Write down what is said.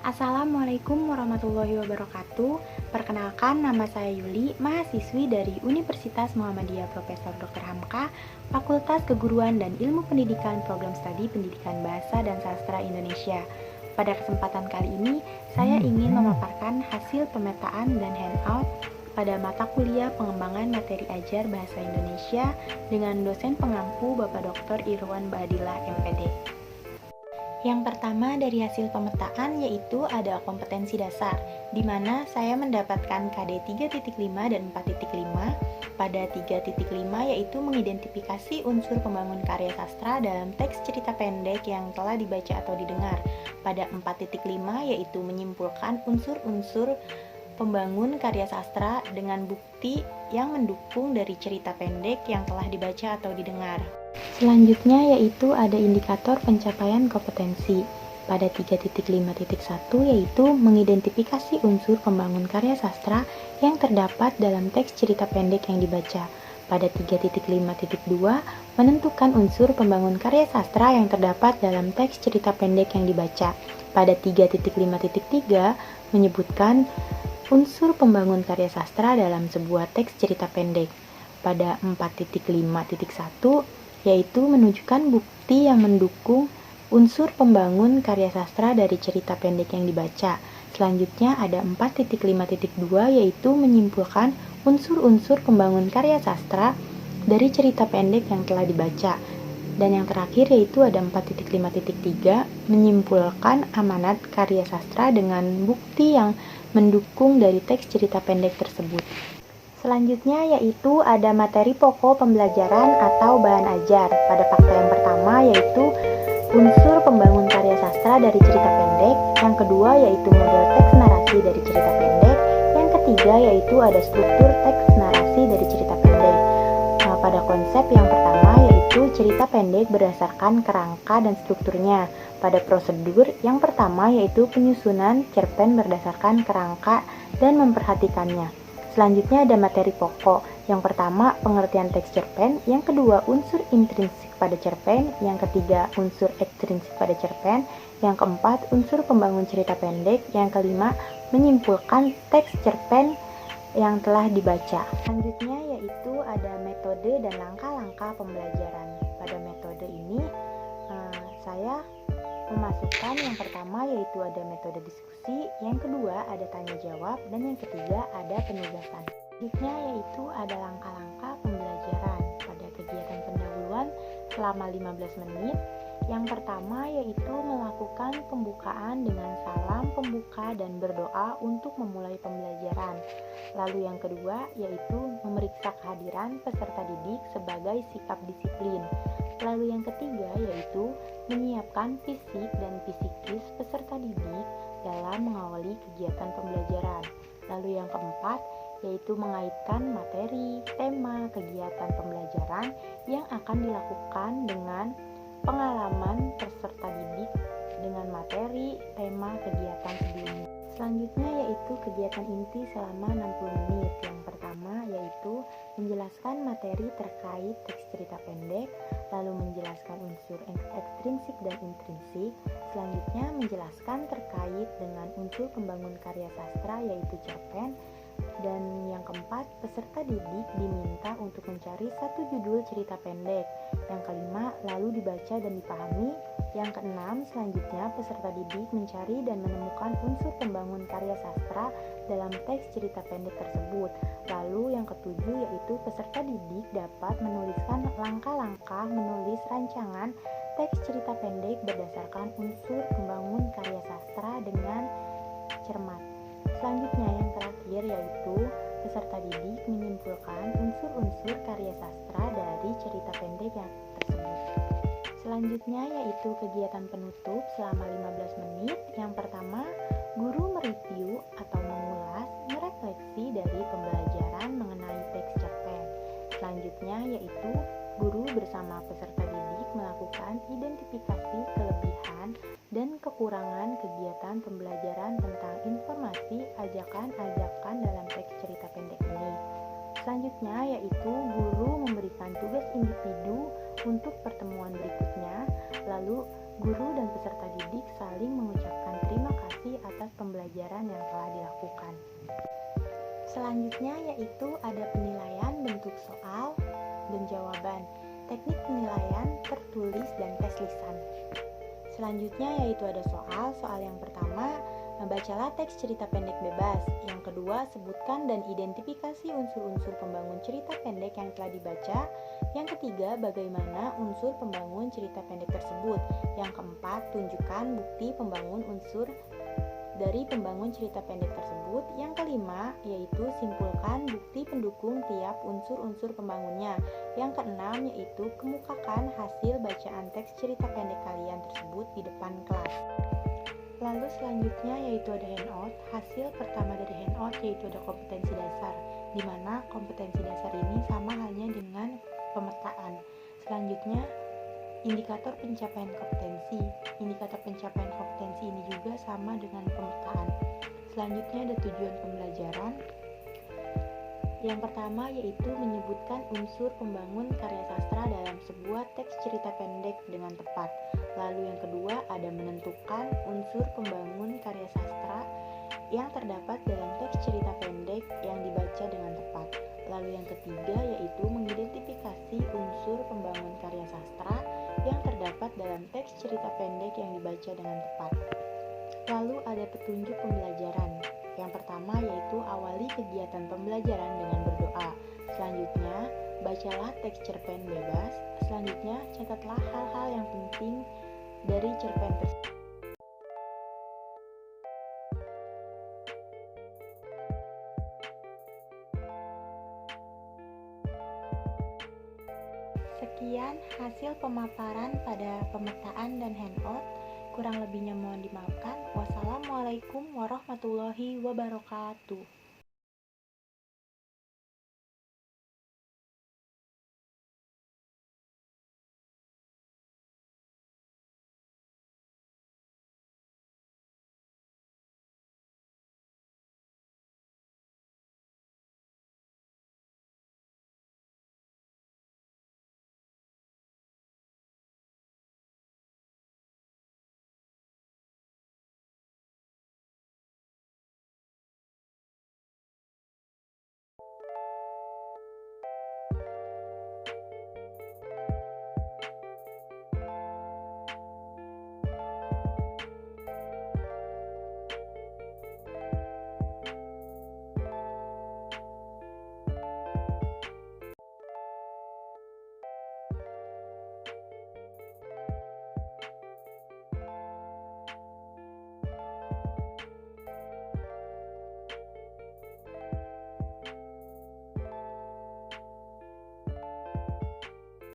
Assalamualaikum warahmatullahi wabarakatuh. Perkenalkan, nama saya Yuli, mahasiswi dari Universitas Muhammadiyah Profesor Dr. Hamka, Fakultas Keguruan dan Ilmu Pendidikan Program Studi Pendidikan Bahasa dan Sastra Indonesia. Pada kesempatan kali ini, saya ingin memaparkan hasil pemetaan dan handout pada mata kuliah pengembangan materi ajar Bahasa Indonesia dengan dosen pengampu Bapak Dr. Irwan Bahadillah, MPD. Yang pertama dari hasil pemetaan yaitu ada kompetensi dasar, di mana saya mendapatkan KD 3.5 dan 4.5. Pada 3.5 yaitu mengidentifikasi unsur pembangun karya sastra dalam teks cerita pendek yang telah dibaca atau didengar. Pada 4.5 yaitu menyimpulkan unsur-unsur pembangun karya sastra dengan bukti yang mendukung dari cerita pendek yang telah dibaca atau didengar. Selanjutnya yaitu ada indikator pencapaian kompetensi. Pada 3.5.1 yaitu mengidentifikasi unsur pembangun karya sastra yang terdapat dalam teks cerita pendek yang dibaca. Pada 3.5.2 menentukan unsur pembangun karya sastra yang terdapat dalam teks cerita pendek yang dibaca. Pada 3.5.3 menyebutkan unsur pembangun karya sastra dalam sebuah teks cerita pendek. Pada 4.5.1 yaitu menunjukkan bukti yang mendukung unsur pembangun karya sastra dari cerita pendek yang dibaca. Selanjutnya ada 4.5.2 yaitu menyimpulkan unsur-unsur pembangun karya sastra dari cerita pendek yang telah dibaca. Dan yang terakhir yaitu ada 4.5.3 menyimpulkan amanat karya sastra dengan bukti yang mendukung dari teks cerita pendek tersebut. Selanjutnya yaitu ada materi pokok pembelajaran atau bahan ajar. Pada fakta yang pertama yaitu unsur pembangun karya sastra dari cerita pendek. Yang kedua yaitu model teks narasi dari cerita pendek. Yang ketiga yaitu ada struktur teks narasi dari cerita pendek. Pada konsep yang pertama yaitu cerita pendek berdasarkan kerangka dan strukturnya. Pada prosedur yang pertama yaitu penyusunan cerpen berdasarkan kerangka dan memperhatikannya. Selanjutnya ada materi pokok. Yang pertama, pengertian teks cerpen. Yang kedua, unsur intrinsik pada cerpen. Yang ketiga, unsur ekstrinsik pada cerpen. Yang keempat, unsur pembangun cerita pendek. Yang kelima, menyimpulkan teks cerpen yang telah dibaca. Selanjutnya yaitu ada metode dan langkah-langkah pembelajaran. Pada metode ini, saya memasukkan yang pertama yaitu ada metode diskusi, yang kedua ada tanya jawab, dan yang ketiga ada penugasan. Selanjutnya yaitu ada langkah-langkah pembelajaran pada kegiatan pendahuluan selama 15 menit. Yang pertama yaitu melakukan pembukaan dengan salam pembuka dan berdoa untuk memulai pembelajaran. Lalu yang kedua yaitu memeriksa kehadiran peserta didik sebagai sikap disiplin. Lalu yang ketiga yaitu menyiapkan fisik dan psikis peserta didik dalam mengawali kegiatan pembelajaran. Lalu yang keempat yaitu mengaitkan materi, tema, kegiatan pembelajaran yang akan dilakukan dengan pengalaman peserta didik dengan materi, tema, kegiatan sebelumnya. Selanjutnya yaitu kegiatan inti selama 60 menit. Yang pertama yaitu menjelaskan materi terkait teks cerita pendek, lalu menjelaskan unsur ekstrinsik dan intrinsik. Selanjutnya menjelaskan terkait dengan unsur pembangun karya sastra yaitu cerpen. Dan yang keempat, peserta didik diminta untuk mencari satu judul cerita pendek. Yang kelima, lalu dibaca dan dipahami. Yang keenam, selanjutnya peserta didik mencari dan menemukan unsur pembangun karya sastra dalam teks cerita pendek tersebut. Lalu yang ketujuh yaitu peserta didik dapat menuliskan langkah-langkah menulis rancangan teks cerita pendek berdasarkan unsur pembangun karya sastra dengan cermat. Selanjutnya yang terakhir yaitu peserta didik menyimpulkan unsur-unsur karya sastra dari cerita pendek yang tersebut. Selanjutnya yaitu kegiatan penutup selama 15 menit. Yang pertama, guru mereview atau mengulas, merefleksi dari pembelajaran mengenai teks cerpen. Selanjutnya yaitu guru bersama peserta didik melakukan identifikasi kelebihan dan kekurangan kegiatan pembelajaran tentang informasi ajakan-ajakan dalam teks cerita pendek ini. Selanjutnya yaitu guru memberikan tugas individu untuk pertemuan berikutnya, lalu Guru dan peserta didik saling mengucapkan terima kasih atas pembelajaran yang telah dilakukan. Selanjutnya yaitu ada penilaian bentuk soal dan jawaban, teknik penilaian tertulis dan tes lisan. Selanjutnya yaitu ada soal yang pertama, bacalah teks cerita pendek bebas. Yang kedua, sebutkan dan identifikasi unsur-unsur pembangun cerita pendek yang telah dibaca. Yang ketiga, bagaimana unsur pembangun cerita pendek tersebut. Yang keempat, tunjukkan bukti pembangun unsur dari pembangun cerita pendek tersebut. Yang kelima, yaitu simpulkan bukti pendukung tiap unsur-unsur pembangunnya. Yang keenam, yaitu kemukakan hasil bacaan teks cerita pendek kalian tersebut di depan kelas. Lalu selanjutnya yaitu ada handout. Hasil pertama dari handout yaitu ada kompetensi dasar, di mana kompetensi dasar ini sama halnya dengan pemetaan. Selanjutnya indikator pencapaian kompetensi. Indikator pencapaian kompetensi ini juga sama dengan pemetaan. Selanjutnya ada tujuan pembelajaran. Yang pertama yaitu menyebutkan unsur pembangun karya sastra dalam sebuah teks cerita pendek dengan tepat. Lalu yang kedua ada menentukan unsur pembangun karya sastra yang terdapat dalam teks cerita pendek yang dibaca dengan tepat. Lalu yang ketiga yaitu mengidentifikasi unsur pembangun karya sastra yang terdapat dalam teks cerita pendek yang dibaca dengan tepat. Lalu ada petunjuk pembelajaran. Yang pertama yaitu awali kegiatan pembelajaran dengan berdoa. Selanjutnya, bacalah teks cerpen bebas. Selanjutnya, catatlah hal-hal yang penting dari cerpen tersebut. Sekian hasil pemaparan pada pemetaan dan handout. Kurang lebihnya mohon dimaafkan. Wassalamualaikum warahmatullahi wabarakatuh.